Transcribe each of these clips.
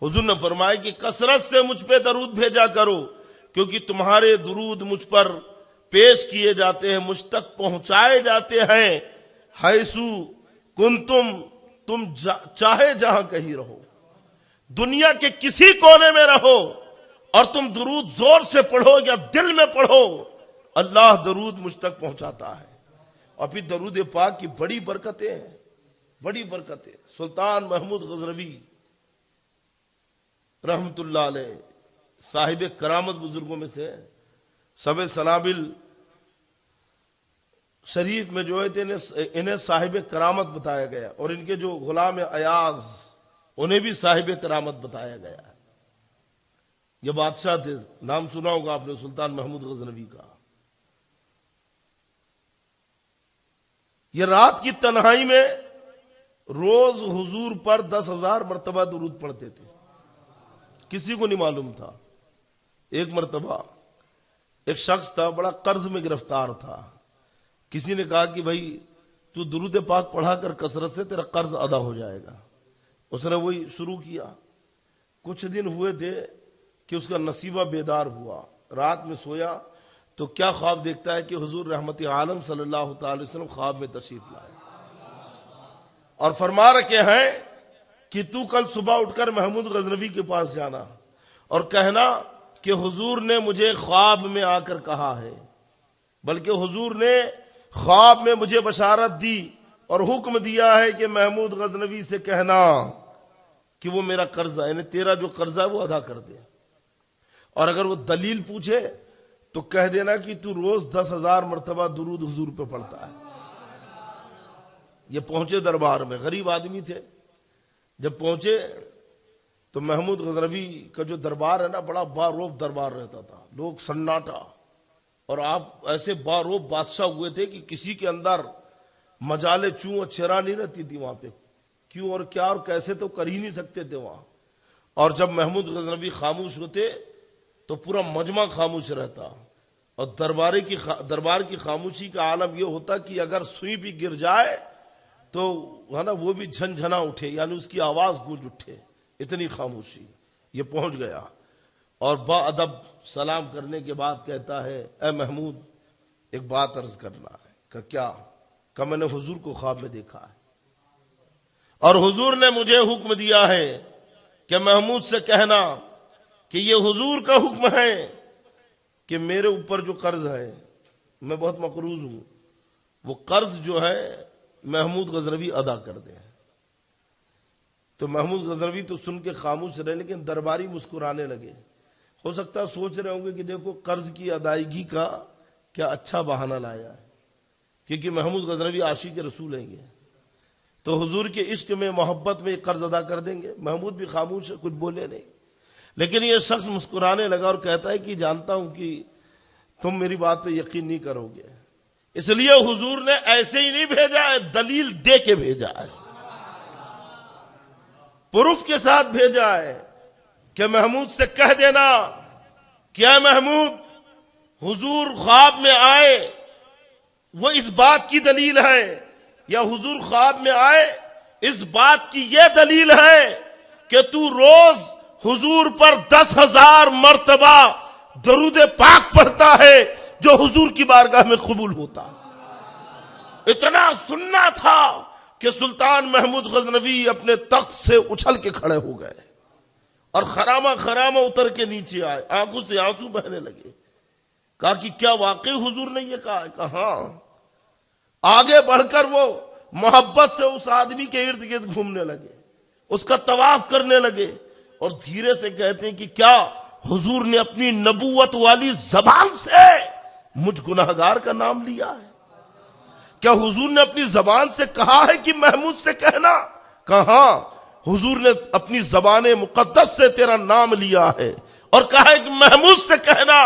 حضور نے فرمایا کہ کثرت سے مجھ پہ درود بھیجا کرو، کیونکہ تمہارے درود مجھ پر پیش کیے جاتے ہیں، مجھ تک پہنچائے جاتے ہیں، حیثو کنتم، تم چاہے جہاں کہیں رہو، دنیا کے کسی کونے میں رہو، اور تم درود زور سے پڑھو یا دل میں پڑھو، اللہ درود مجھ تک پہنچاتا ہے۔ اور پھر درود پاک کی بڑی برکتیں ہیں، بڑی برکتیں۔ سلطان محمود غزنوی رحمت اللہ علیہ صاحب کرامت بزرگوں میں سے، سب سنابل شریف میں جو ہے انہیں صاحب کرامت بتایا گیا، اور ان کے جو غلام ایاز انہیں بھی صاحب کرامت بتایا گیا ہے۔ یہ بادشاہ تھے، نام سنا ہوگا آپ نے سلطان محمود غزنوی کا۔ یہ رات کی تنہائی میں روز حضور پر 10,000 مرتبہ درود پڑھتے تھے، کسی کو نہیں معلوم تھا۔ ایک مرتبہ ایک شخص تھا، بڑا قرض میں گرفتار تھا، کسی نے کہا کہ بھائی تو درود پاک پڑھا کر کثرت سے، تیرا قرض ادا ہو جائے گا۔ اس نے وہی شروع کیا۔ کچھ دن ہوئے تھے کہ اس کا نصیبہ بیدار ہوا، رات میں سویا تو کیا خواب دیکھتا ہے کہ حضور رحمت عالم صلی اللہ تعالی وسلم خواب میں تشریف لائے اور فرما رکھے ہیں کہ تو کل صبح اٹھ کر محمود غزنوی کے پاس جانا اور کہنا کہ حضور نے مجھے خواب میں آ کر کہا ہے، بلکہ حضور نے خواب میں مجھے بشارت دی اور حکم دیا ہے کہ محمود غزنوی سے کہنا کہ وہ میرا قرضہ، یعنی تیرا جو قرضہ ہے وہ ادا کر دے، اور اگر وہ دلیل پوچھے تو کہہ دینا کہ تو روز 10,000 مرتبہ درود حضور پہ پڑھتا ہے۔ یہ پہنچے دربار میں، غریب آدمی تھے، جب پہنچے تو محمود غزنوی کا جو دربار ہے نا، بڑا باروب دربار رہتا تھا، لوگ سناٹا، اور آپ ایسے باروب بادشاہ ہوئے تھے کہ کسی کے اندر مجالے چوں اور چرا نہیں رہتی تھی وہاں پہ، کیوں اور کیا اور کیسے تو کر ہی نہیں سکتے تھے وہاں۔ اور جب محمود غزنوی خاموش ہوتے تو پورا مجمع خاموش رہتا، اور دربار کی خاموشی کا عالم یہ ہوتا کہ اگر سوئی بھی گر جائے تو ہے نا وہ بھی جھنجھنا اٹھے، یعنی اس کی آواز گونج اٹھے، اتنی خاموشی۔ یہ پہنچ گیا اور با ادب سلام کرنے کے بعد کہتا ہے، اے محمود ایک بات عرض کرنا ہے۔ کہ کیا؟ کہ میں نے حضور کو خواب میں دیکھا ہے، اور حضور نے مجھے حکم دیا ہے کہ محمود سے کہنا کہ یہ حضور کا حکم ہے کہ میرے اوپر جو قرض ہے، میں بہت مقروض ہوں، وہ قرض جو ہے محمود غزنوی ادا کر دے۔ تو محمود غزنوی تو سن کے خاموش رہے، لیکن درباری مسکرانے لگے۔ ہو سکتا ہے سوچ رہے ہوں گے کہ دیکھو قرض کی ادائیگی کا کیا اچھا بہانہ لایا ہے، کیونکہ محمود غزنوی عاشق رسول ہیں یہ، تو حضور کے عشق میں محبت میں قرض ادا کر دیں گے۔ محمود بھی خاموش ہے، کچھ بولے نہیں، لیکن یہ شخص مسکرانے لگا اور کہتا ہے کہ جانتا ہوں کہ تم میری بات پہ یقین نہیں کرو گے، اس لیے حضور نے ایسے ہی نہیں بھیجا ہے، دلیل دے کے بھیجا ہے، پروف کے ساتھ بھیجا ہے کہ محمود سے کہہ دینا کہ اے محمود، حضور خواب میں آئے وہ اس بات کی دلیل ہے، یا حضور خواب میں آئے اس بات کی یہ دلیل ہے کہ تو روز حضور پر 10,000 مرتبہ درود پاک پڑھتا ہے جو حضور کی بارگاہ میں قبول ہوتا۔ اتنا سننا تھا کہ سلطان محمود غزنوی اپنے تخت سے اچھل کے کھڑے ہو گئے اور خرامہ خرامہ اتر کے نیچے آئے، آنکھوں سے آنسو بہنے لگے۔ کہا کہ کیا واقعی حضور نے یہ کہا؟ کہا ہاں۔ آگے بڑھ کر وہ محبت سے اس آدمی کے ارد گرد گھومنے لگے، اس کا طواف کرنے لگے، اور دھیرے سے کہتے ہیں کہ کیا حضور نے اپنی نبوت والی زبان سے مجھ گناہگار کا نام لیا ہے؟ کیا حضور نے اپنی زبان سے کہا ہے کہ محمود سے کہنا؟ کہا حضور نے اپنی زبان مقدس سے تیرا نام لیا ہے اور کہا ہے کہ محمود سے کہنا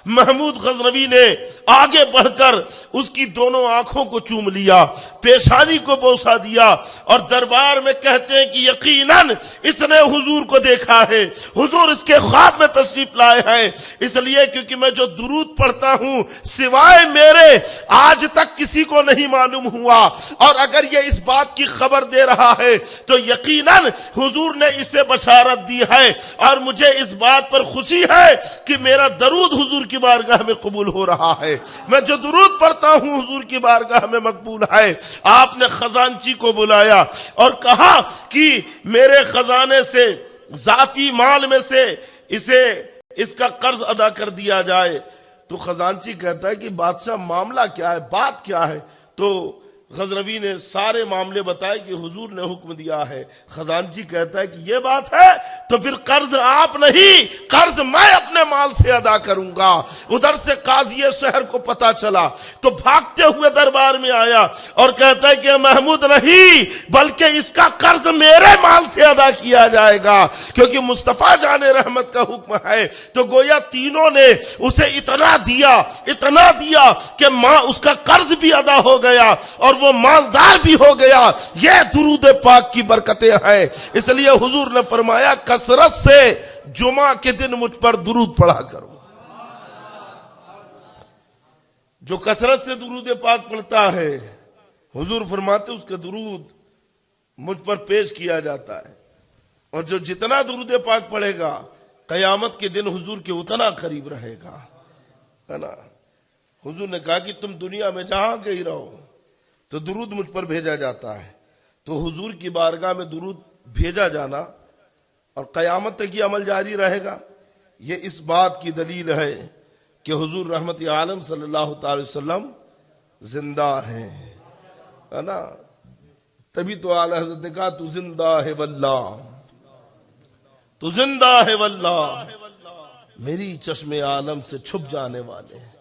محمود غزنوی نے آگے بڑھ کر اس کی دونوں آنکھوں کو چوم لیا، پیشانی کو بوسہ دیا، اور دربار میں کہتے ہیں کہ یقیناً اس نے حضور کو دیکھا ہے، حضور اس کے خواب میں تشریف لائے ہیں، اس لیے کیونکہ میں جو درود پڑھتا ہوں سوائے میرے آج تک کسی کو نہیں معلوم ہوا، اور اگر یہ اس بات کی خبر دے رہا ہے تو یقیناً حضور نے اسے بشارت دی ہے، اور مجھے اس بات پر خوشی ہے کہ میرا درود حضور کی بارگاہ میں قبول ہو رہا ہے، میں جو درود پڑھتا ہوں حضور کی بارگاہ میں مقبول ہے۔ آپ نے خزانچی کو بلایا اور کہا کہ میرے خزانے سے ذاتی مال میں سے اس کا قرض ادا کر دیا جائے۔ تو خزانچی کہتا ہے کہ بادشاہ معاملہ کیا ہے، بات کیا ہے؟ تو غزنوی نے سارے معاملے بتائے کہ حضور نے حکم دیا ہے۔ خزانچی کہتا ہے کہ یہ بات ہے تو پھر قرض آپ نہیں، قرض میں اپنے مال سے ادا کروں گا۔ ادھر سے قاضی شہر کو پتا چلا تو بھاگتے ہوئے دربار میں آیا اور کہتا ہے کہ محمود نہیں، بلکہ اس کا قرض میرے مال سے ادا کیا جائے گا، کیونکہ مصطفیٰ جان رحمت کا حکم ہے۔ تو گویا تینوں نے اسے اتنا دیا کہ ماں اس کا قرض بھی ادا ہو گیا اور وہ مالدار بھی ہو گیا۔ یہ درود پاک کی برکتیں ہیں، اس لیے حضور نے فرمایا کثرت سے جمعہ کے دن مجھ پر درود پڑھا کرو۔ جو کثرت سے درود پاک پڑھتا ہے حضور فرماتے اس کا درود مجھ پر پیش کیا جاتا ہے، اور جو جتنا درود پاک پڑھے گا قیامت کے دن حضور کے اتنا قریب رہے گا، ہے نا۔ حضور نے کہا کہ تم دنیا میں جہاں گئی رہو تو درود مجھ پر بھیجا جاتا ہے، تو حضور کی بارگاہ میں درود بھیجا جانا اور قیامت تک یہ عمل جاری رہے گا، یہ اس بات کی دلیل ہے کہ حضور رحمت عالم صلی اللہ تعالی وسلم زندہ ہیں، ہے نا۔ تبھی تو اعلیٰ حضرت نے کہا تو زندہ ہے واللہ، تو زندہ ہے واللہ، میری چشم عالم سے چھپ جانے والے ہیں۔